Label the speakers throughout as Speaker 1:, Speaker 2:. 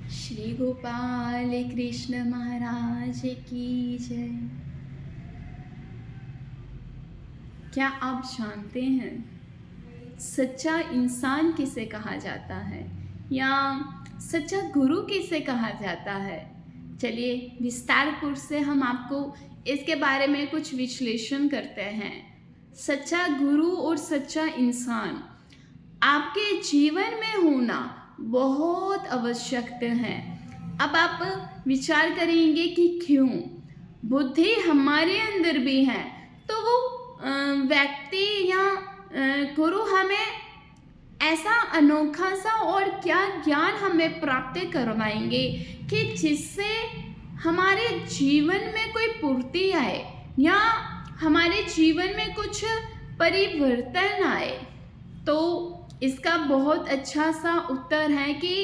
Speaker 1: श्री गोपाल कृष्ण महाराज की जय। क्या आप जानते हैं सच्चा इंसान किसे कहा जाता है या सच्चा गुरु किसे कहा जाता है? चलिए विस्तारपूर्व से हम आपको इसके बारे में कुछ विश्लेषण करते हैं। सच्चा गुरु और सच्चा इंसान आपके जीवन में होना बहुत आवश्यक है। अब आप विचार करेंगे कि क्यों? बुद्धि हमारे अंदर भी है, तो वो व्यक्ति या गुरु हमें ऐसा अनोखा सा और क्या ज्ञान हमें प्राप्त करवाएंगे कि जिससे हमारे जीवन में कोई पूर्ति आए या हमारे जीवन में कुछ परिवर्तन आए। तो इसका बहुत अच्छा सा उत्तर है कि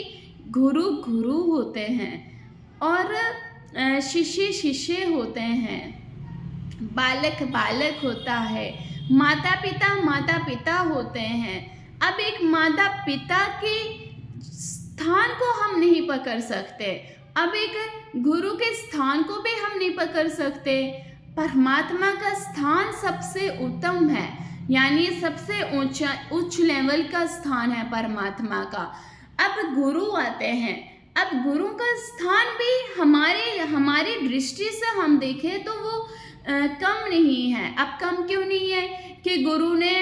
Speaker 1: गुरु गुरु होते हैं और शिष्य शिष्य होते हैं, बालक बालक होता है, माता पिता होते हैं। अब एक माता पिता के स्थान को हम नहीं पकड़ सकते, अब एक गुरु के स्थान को भी हम नहीं पकड़ सकते। परमात्मा का स्थान सबसे उत्तम है, यानी सबसे उच्च लेवल का स्थान है परमात्मा का। अब गुरु आते हैं, अब गुरु का स्थान भी हमारी दृष्टि से हम देखें तो वो कम नहीं है। अब कम क्यों नहीं है कि गुरु ने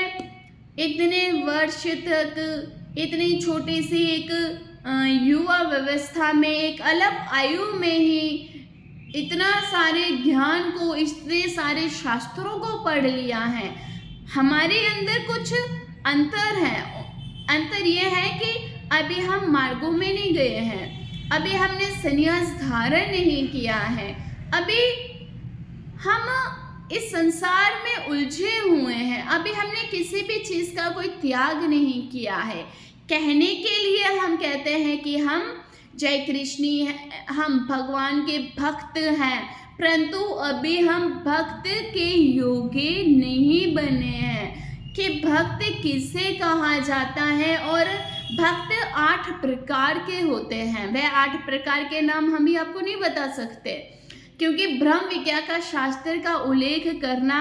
Speaker 1: इतने वर्ष तक इतनी छोटी सी एक युवा व्यवस्था में, एक अलग आयु में ही इतना सारे ज्ञान को, इतने सारे शास्त्रों को पढ़ लिया है। हमारे अंदर कुछ अंतर है। अंतर यह है कि अभी हम मार्गों में नहीं गए हैं, अभी हमने संन्यास धारण नहीं किया है, अभी हम इस संसार में उलझे हुए हैं, अभी हमने किसी भी चीज़ का कोई त्याग नहीं किया है। कहने के लिए हम कहते हैं कि हम जय कृष्णी हैं, हम भगवान के भक्त हैं, परंतु अभी हम भक्त के योग्य नहीं बने हैं कि भक्त किसे कहा जाता है। और भक्त 8 प्रकार के होते हैं। वह 8 प्रकार के नाम हम ही आपको नहीं बता सकते, क्योंकि ब्रह्म विज्ञान का शास्त्र का उल्लेख करना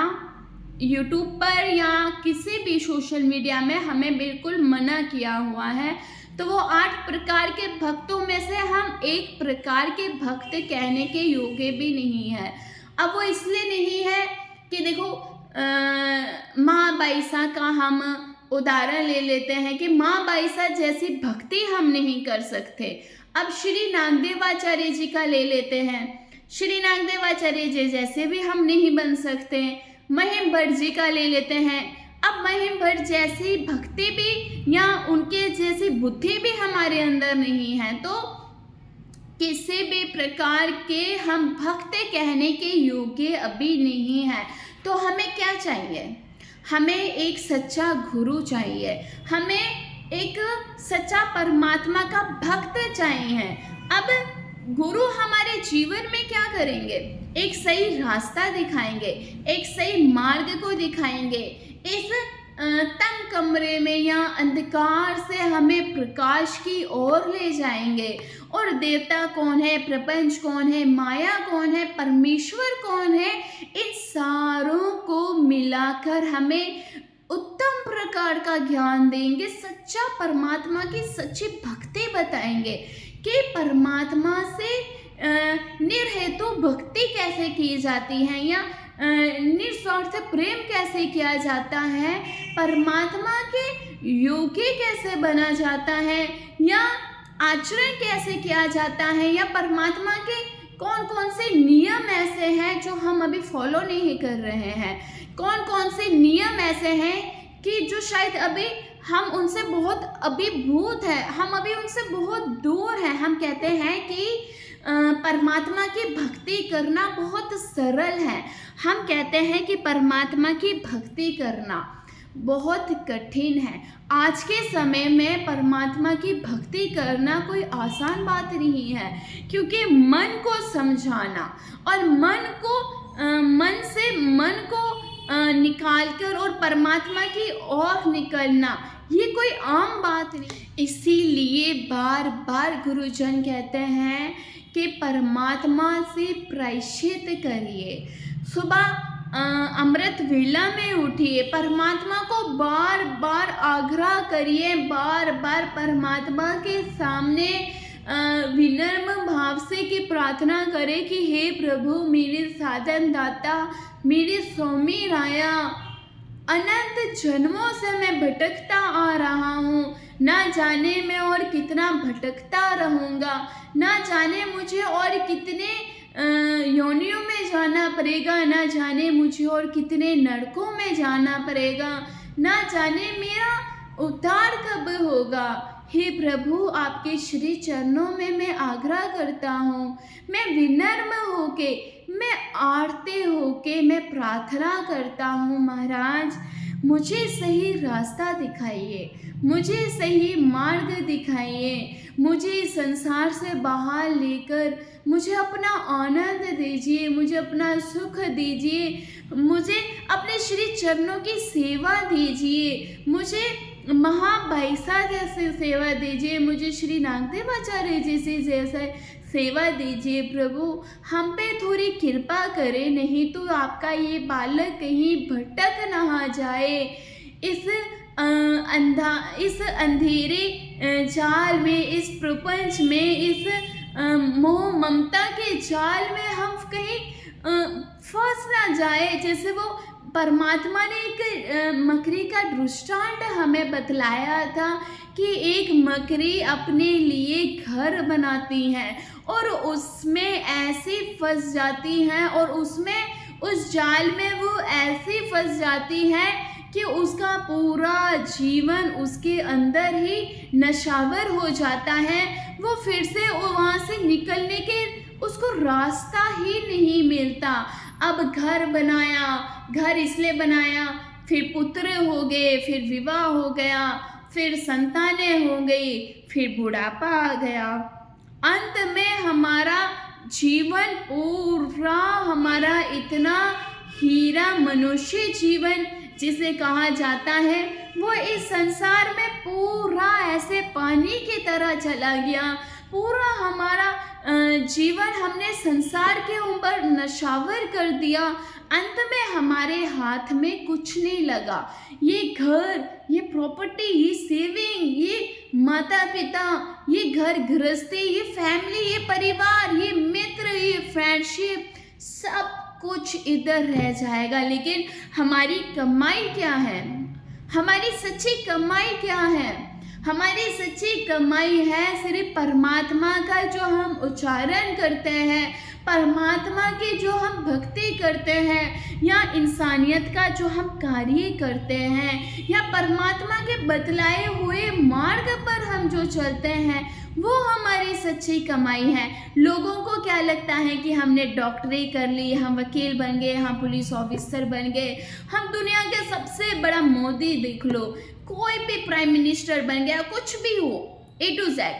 Speaker 1: यूट्यूब पर या किसी भी सोशल मीडिया में हमें बिल्कुल मना किया हुआ है। तो वो 8 प्रकार के भक्तों में से हम एक प्रकार के भक्त कहने के योग्य भी नहीं है। अब वो इसलिए नहीं है कि देखो माँ बाईसा का हम उदाहरण ले लेते हैं कि माँ बाईसा जैसी भक्ति हम नहीं कर सकते। अब श्री नागदेवाचार्य जी का ले लेते हैं, श्री नागदेवाचार्य जी जैसे भी हम नहीं बन सकते। महिम भट्ट जी का ले लेते हैं, अब महिम भट्ट जैसी भक्ति भी या उनके जैसी बुद्धि भी हमारे अंदर नहीं है, तो किसी भी प्रकार के हम भक्त कहने के योग्य अभी नहीं है। तो हमें क्या चाहिए? हमें एक सच्चा गुरु चाहिए, हमें एक सच्चा परमात्मा का भक्त चाहिए। अब गुरु हमारे जीवन में क्या करेंगे? एक सही रास्ता दिखाएंगे, एक सही मार्ग को दिखाएंगे। इस तंग कमरे में या अंधकार से हमें प्रकाश की ओर ले जाएंगे। और देवता कौन है, प्रपंच कौन है, माया कौन है, परमेश्वर कौन है, इन सारों को मिलाकर हमें उत्तम प्रकार का ज्ञान देंगे। सच्चा परमात्मा की सच्ची भक्ति बताएंगे कि परमात्मा से निर्हेतु भक्ति कैसे की जाती है या निस्वार्थ प्रेम कैसे किया जाता है, परमात्मा के योगी कैसे बना जाता है या आचरण कैसे किया जाता है, या परमात्मा के कौन कौन से नियम ऐसे हैं जो हम अभी फॉलो नहीं कर रहे हैं, कौन कौन से नियम ऐसे हैं कि जो शायद अभी हम उनसे बहुत अभिभूत है, हम अभी उनसे बहुत दूर हैं। हम कहते हैं कि परमात्मा की भक्ति करना बहुत सरल है, हम कहते हैं कि परमात्मा की भक्ति करना बहुत कठिन है। आज के समय में परमात्मा की भक्ति करना कोई आसान बात नहीं है, क्योंकि मन को समझाना और मन से मन को निकाल कर और परमात्मा की ओर निकलना, ये कोई आम बात नहीं। इसीलिए बार बार गुरुजन कहते हैं कि परमात्मा से प्रायश्चित करिए। सुबह अमृत वेला में उठिए, परमात्मा को बार बार आग्रह करिए, बार बार परमात्मा के सामने विनम्र भाव से की प्रार्थना करें कि हे प्रभु, मेरे साधन दाता, मेरे स्वामी राया, अनंत जन्मों से मैं भटकता आ रहा हूँ, ना जाने मैं और कितना भटकता रहूँगा, ना जाने मुझे और कितने योनियों में जाना पड़ेगा, ना जाने मुझे और कितने नरकों में जाना पड़ेगा, ना जाने मेरा उद्धार कब होगा। हे प्रभु, आपके श्री चरणों में मैं आग्रह करता हूँ, मैं विनम्र होके, मैं आरते होके मैं प्रार्थना करता हूँ, महाराज मुझे सही रास्ता दिखाइए, मुझे सही मार्ग दिखाइए, मुझे इस संसार से बाहर लेकर मुझे अपना आनंद दीजिए, मुझे अपना सुख दीजिए, मुझे अपने श्री चरणों की सेवा दीजिए, मुझे महाभाईसा जैसे सेवा दीजिए, मुझे श्री नागदेवाचार्य जी से जैसे सेवा दीजिए। प्रभु हम पे थोड़ी कृपा करें, नहीं तो आपका ये बालक कहीं भटक ना जाए, इस अंधेरे जाल में, इस प्रपंच में, इस मोह ममता के जाल में हम कहीं फंस ना जाए। जैसे वो परमात्मा ने एक मकड़ी का दृष्टांत हमें बतलाया था कि एक मकड़ी अपने लिए घर बनाती है और उसमें ऐसी फंस जाती है और उसमें उस जाल में वो ऐसी फंस जाती है कि उसका पूरा जीवन उसके अंदर ही नशावर हो जाता है। वो फिर से वहाँ से निकलने के उसको रास्ता ही नहीं मिलता। अब घर बनाया, घर इसलिए बनाया, फिर पुत्र हो गए, फिर विवाह हो गया, फिर संतानें हो गई, फिर बुढ़ापा आ गया, अंत में हमारा जीवन पूरा हमारा इतना हीरा मनुष्य जीवन जिसे कहा जाता है, वो इस संसार में पूरा ऐसे पानी की तरह चला गया। पूरा हमारा जीवन हमने संसार के ऊपर नशावर कर दिया। अंत में हमारे हाथ में कुछ नहीं लगा। ये घर, ये प्रॉपर्टी, ये सेविंग, ये माता पिता, ये घर गृहस्थी, ये फैमिली, ये परिवार, ये मित्र, ये फ्रेंडशिप, सब कुछ इधर रह जाएगा। लेकिन हमारी कमाई क्या है? हमारी सच्ची कमाई क्या है? हमारी सच्ची कमाई है सिर्फ परमात्मा का जो हम उच्चारण करते हैं, परमात्मा की जो हम भक्ति करते हैं, या इंसानियत का जो हम कार्य करते हैं, या परमात्मा के बतलाए हुए मार्ग पर हम जो चलते हैं, वो हमारी सच्ची कमाई है। लोगों को क्या लगता है कि हमने डॉक्टरी कर ली, हम वकील बन गए, हम पुलिस ऑफिसर बन गए, हम दुनिया के सबसे बड़ा मोदी देख लो, कोई भी प्राइम मिनिस्टर बन गया, कुछ भी हो, A to Z।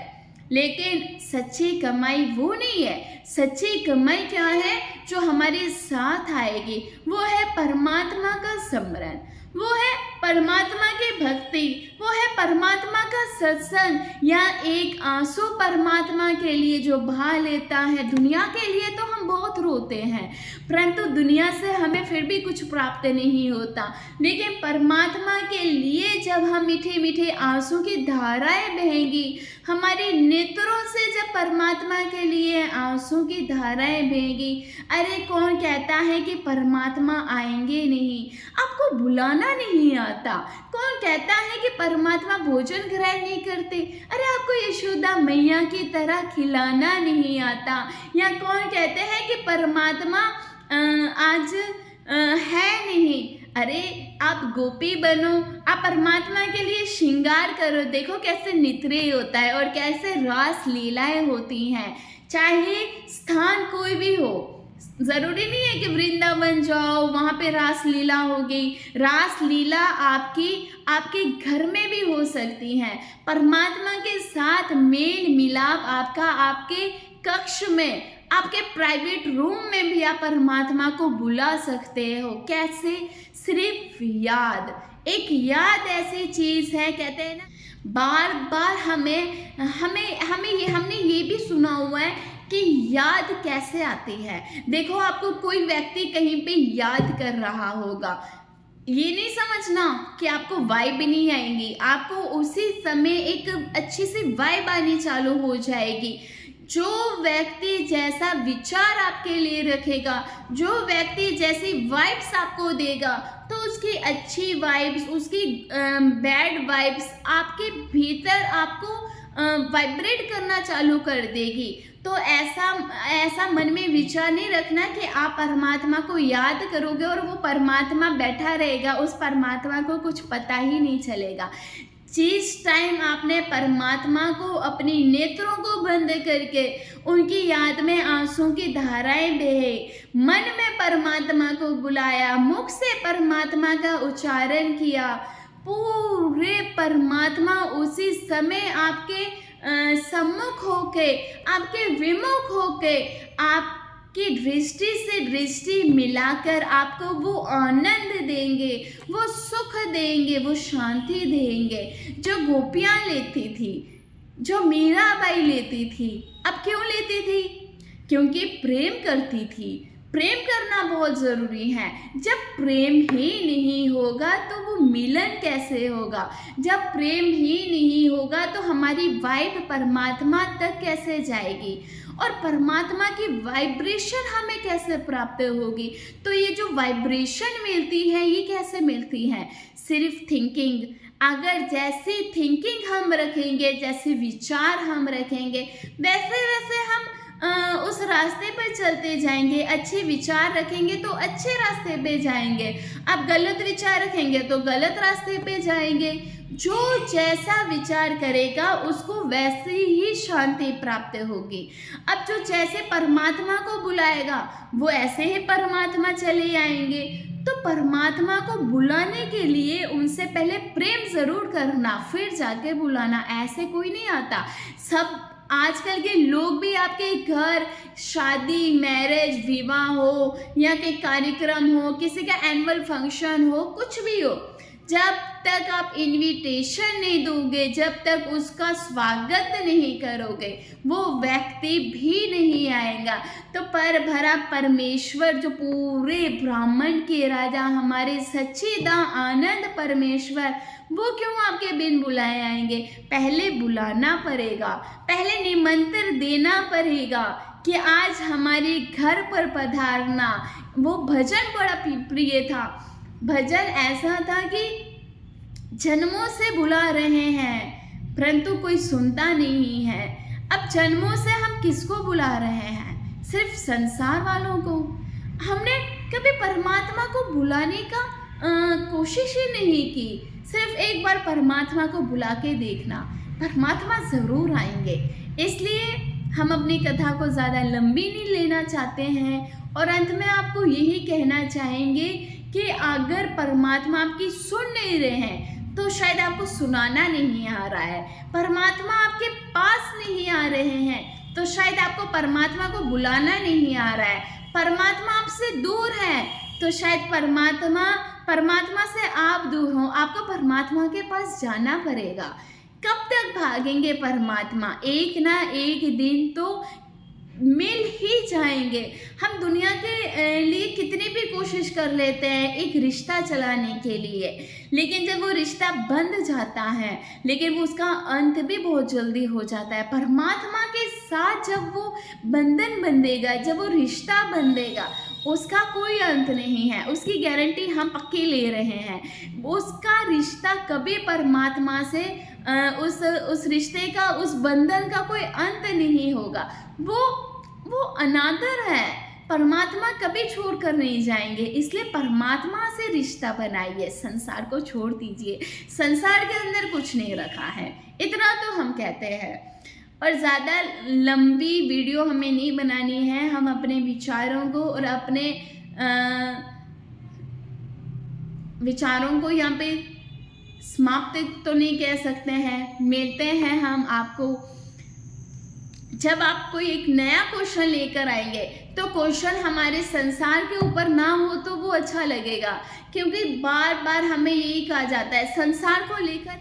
Speaker 1: लेकिन सच्ची कमाई वो नहीं है। सच्ची कमाई क्या है जो हमारे साथ आएगी? वो है परमात्मा का स्मरण, वो है परमात्मा की भक्ति, वो है परमात्मा का सत्संग, या एक आंसू परमात्मा के लिए जो बहा लेता है। दुनिया के लिए तो हम बहुत रोते हैं, परंतु दुनिया से हमें फिर भी कुछ प्राप्त नहीं होता। लेकिन परमात्मा के लिए जब हम मीठे मीठे आंसू की धाराएं बहेंगी, हमारे नेत्रों से जब परमात्मा के लिए आंसू की धाराएं बहेंगी, अरे कौन कहता है कि परमात्मा आएंगे नहीं? आपको बुलाना नहीं आता। कौन कहता है कि परमात्मा भोजन ग्रहण नहीं करते? अरे आपको यशोदा मैया की तरह खिलाना नहीं आता। या कौन कहते हैं कि परमात्मा आज है नहीं? अरे आप गोपी बनो, आप परमात्मा के लिए श्रृंगार करो, देखो कैसे नित्य होता है और कैसे रास लीलाएं होती हैं। चाहे स्थान कोई भी हो, ज़रूरी नहीं है कि वृंदावन जाओ वहाँ पे रास लीला होगी। रास लीला आपके घर में भी हो सकती है। परमात्मा के साथ मेल मिलाप आपका आपके कक्ष में, आपके प्राइवेट रूम में भी आप परमात्मा को बुला सकते हो। कैसे? सिर्फ याद। एक याद ऐसी चीज है, कहते हैं ना, बार बार हमने ये भी सुना हुआ है कि याद कैसे आती है। देखो, आपको कोई व्यक्ति कहीं पे याद कर रहा होगा, ये नहीं समझना कि आपको वाइब नहीं आएंगी, आपको उसी समय एक अच्छी सी वाइब आनी चालू हो जाएगी। जो व्यक्ति जैसा विचार आपके लिए रखेगा, जो व्यक्ति जैसी वाइब्स आपको देगा, तो उसकी अच्छी वाइब्स, उसकी बैड वाइब्स आपके भीतर आपको वाइब्रेट करना चालू कर देगी। तो ऐसा मन में विचार नहीं रखना कि आप परमात्मा को याद करोगे और वो परमात्मा बैठा रहेगा, उस परमात्मा को कुछ पता ही नहीं चलेगा। जिस टाइम आपने परमात्मा को, अपनी नेत्रों को बंद करके उनकी याद में आंसू की धाराएं बहे, मन में परमात्मा को बुलाया, मुख से परमात्मा का उच्चारण किया, पूरे परमात्मा उसी समय आपके सम्मुख होके, आपके विमुख होके, आपकी दृष्टि से दृष्टि मिलाकर आपको वो आनंद देंगे, वो सुख देंगे, वो शांति देंगे जो गोपियाँ लेती थी, जो मीराबाई लेती थी। अब क्यों लेती थी? क्योंकि प्रेम करती थी। प्रेम करना बहुत ज़रूरी है। जब प्रेम ही नहीं होगा तो वो मिलन कैसे होगा? जब प्रेम ही नहीं होगा तो हमारी वाइब परमात्मा तक कैसे जाएगी और परमात्मा की वाइब्रेशन हमें कैसे प्राप्त होगी? तो ये जो वाइब्रेशन मिलती है, ये कैसे मिलती है? सिर्फ थिंकिंग। अगर जैसी थिंकिंग हम रखेंगे, जैसे विचार हम रखेंगे, वैसे वैसे हम उस रास्ते पर चलते जाएंगे। अच्छे विचार रखेंगे तो अच्छे रास्ते पे जाएंगे, अब गलत विचार रखेंगे तो गलत रास्ते पे जाएंगे। जो जैसा विचार करेगा उसको वैसी ही शांति प्राप्त होगी। अब जो जैसे परमात्मा को बुलाएगा वो ऐसे ही परमात्मा चले आएंगे। तो परमात्मा को बुलाने के लिए उनसे पहले प्रेम जरूर करना, फिर जाके बुलाना। ऐसे कोई नहीं आता। सब आजकल के लोग भी आपके घर शादी, मैरिज, विवाह हो या कोई कार्यक्रम हो, किसी का एनुअल फंक्शन हो, कुछ भी हो, जब तक आप इनविटेशन नहीं दोगे, जब तक उसका स्वागत नहीं करोगे, वो व्यक्ति भी नहीं आएगा। तो पर भरा परमेश्वर, जो पूरे ब्राह्मण के राजा, हमारे सच्चिदानंद आनंद परमेश्वर, वो क्यों आपके बिन बुलाए आएंगे? पहले बुलाना पड़ेगा, पहले निमंत्रण देना पड़ेगा कि आज हमारे घर पर पधारना। वो भजन बड़ा प्रिय था। भजन ऐसा था कि जन्मों से बुला रहे हैं परंतु कोई सुनता नहीं है। अब जन्मों से हम किसको बुला रहे हैं? सिर्फ संसार वालों को। हमने कभी परमात्मा को बुलाने का कोशिश ही नहीं की। सिर्फ एक बार परमात्मा को बुला के देखना, परमात्मा ज़रूर आएंगे। इसलिए हम अपनी कथा को ज़्यादा लंबी नहीं लेना चाहते हैं और अंत में आपको यही कहना चाहेंगे कि अगर परमात्मा आपकी सुन नहीं रहे हैं तो शायद आपको सुनाना नहीं आ रहा है। परमात्मा आपके पास नहीं आ रहे हैं तो शायद आपको परमात्मा को बुलाना नहीं आ रहा है। परमात्मा आपसे दूर है तो शायद परमात्मा से आप दूर हो, आपको परमात्मा के पास जाना पड़ेगा। कब तक भागेंगे परमात्मा? एक ना एक दिन तो मिल ही जाएंगे। हम दुनिया के लिए कितनी भी कोशिश कर लेते हैं एक रिश्ता चलाने के लिए, लेकिन जब वो रिश्ता बंध जाता है, लेकिन वो उसका अंत भी बहुत जल्दी हो जाता है। परमात्मा के साथ जब वो बंधन बंधेगा, जब वो रिश्ता बंधेगा, उसका कोई अंत नहीं है। उसकी गारंटी हम पक्की ले रहे हैं। उसका रिश्ता कभी परमात्मा से उस रिश्ते का, उस बंधन का कोई अंत नहीं होगा। वो अनादर है। परमात्मा कभी छोड़ कर नहीं जाएंगे। इसलिए परमात्मा से रिश्ता बनाइए, संसार को छोड़ दीजिए। संसार के अंदर कुछ नहीं रखा है, इतना तो हम कहते हैं। और ज़्यादा लंबी वीडियो हमें नहीं बनानी है। हम अपने विचारों को और अपने विचारों को यहाँ पे समाप्त तो नहीं कह सकते हैं। मिलते हैं हम आपको जब आप कोई एक नया क्वेश्चन लेकर आएंगे तो क्वेश्चन हमारे संसार के ऊपर ना हो तो वो अच्छा लगेगा, क्योंकि बार बार हमें यही कहा जाता है संसार को लेकर,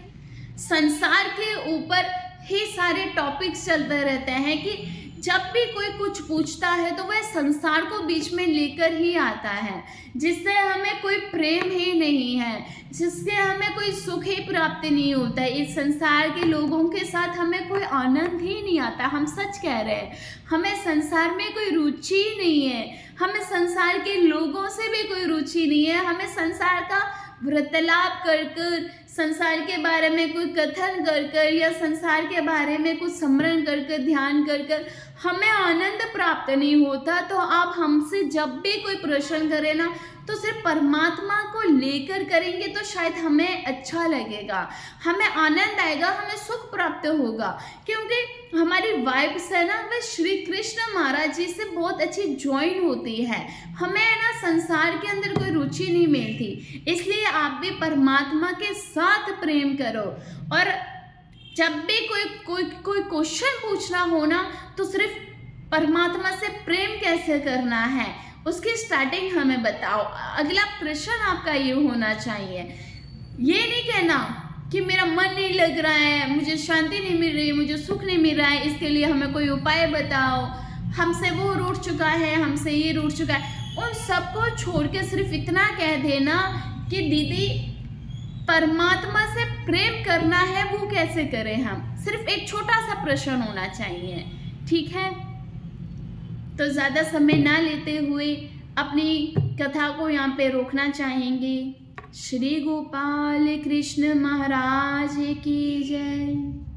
Speaker 1: संसार के ऊपर ही सारे टॉपिक्स चलते रहते हैं कि जब भी कोई कुछ पूछता है तो वह संसार को बीच में लेकर ही आता है, जिससे हमें कोई प्रेम ही नहीं है, जिससे हमें कोई सुख ही प्राप्त नहीं होता है। इस संसार के लोगों के साथ हमें कोई आनंद ही नहीं आता। हम सच कह रहे हैं, हमें संसार में कोई रुचि ही नहीं है, हमें संसार के लोगों से भी कोई रुचि नहीं है। हमें संसार का वार्तालाप कर कर, संसार के बारे में कोई कथन कर कर या संसार के बारे में कुछ स्मरण कर कर, ध्यान कर कर हमें आनंद प्राप्त नहीं होता। तो आप हमसे जब भी कोई प्रश्न करें ना तो सिर्फ परमात्मा को लेकर करेंगे तो शायद हमें अच्छा लगेगा, हमें आनंद आएगा, हमें सुख प्राप्त होगा, क्योंकि हमारी वाइब्स है ना वह श्री कृष्ण महाराज जी से बहुत अच्छी ज्वाइन होती है। हमें है ना संसार के अंदर कोई रुचि नहीं मिलती, इसलिए आप भी परमात्मा के साथ प्रेम करो। और जब भी कोई क्वेश्चन पूछना हो ना तो सिर्फ परमात्मा से प्रेम कैसे करना है उसकी स्टार्टिंग हमें बताओ। अगला प्रश्न आपका ये होना चाहिए, ये नहीं कहना कि मेरा मन नहीं लग रहा है, मुझे शांति नहीं मिल रही है, मुझे सुख नहीं मिल रहा है, इसके लिए हमें कोई उपाय बताओ, हमसे वो रूठ चुका है, हमसे ये रूठ चुका है। उन सबको छोड़ के सिर्फ इतना कह देना कि दीदी परमात्मा से प्रेम करना है वो कैसे करें हम, सिर्फ एक छोटा सा प्रश्न होना चाहिए, ठीक है। तो ज़्यादा समय ना लेते हुए अपनी कथा को यहाँ पे रोकना चाहेंगे। श्री गोपाल कृष्ण महाराज की जय।